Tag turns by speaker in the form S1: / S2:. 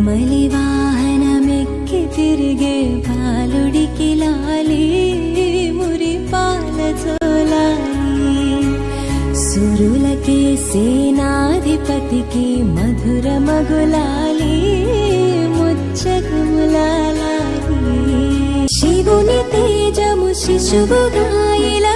S1: నెమలి వాహనమెక్కి తిరిగే బాలుడికి లాలి మురిపాల జోలాలి సురులకే సేనాధిపతికి మధుర మగులాలి ముచ్చకములాలి శివుని తేజము శిశువుగా ఇలా